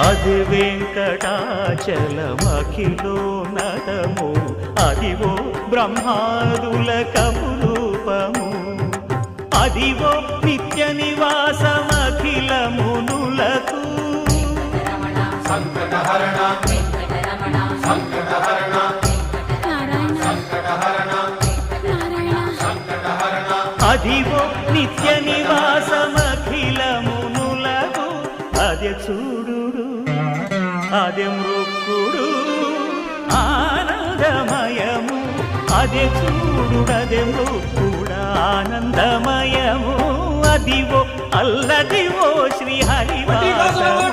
అది వెంకటాచలమఖిలోన్నతము అదివో బ్రహ్మాదుల కపురూపము అదివో నిత్య నివాసమఖిల మునులకు సంకటహరణ సంకటహరణ సంకటహరణ సంకటహరణ అదివో నిత్య నివాసమఖిల మునులకు అదే చూడు అదే మృక్కుడు ఆనందమయము అదే చూడు అదే మృక్కుడు ఆనందమయము అదివో అల్లదివో శ్రీ హరివాసము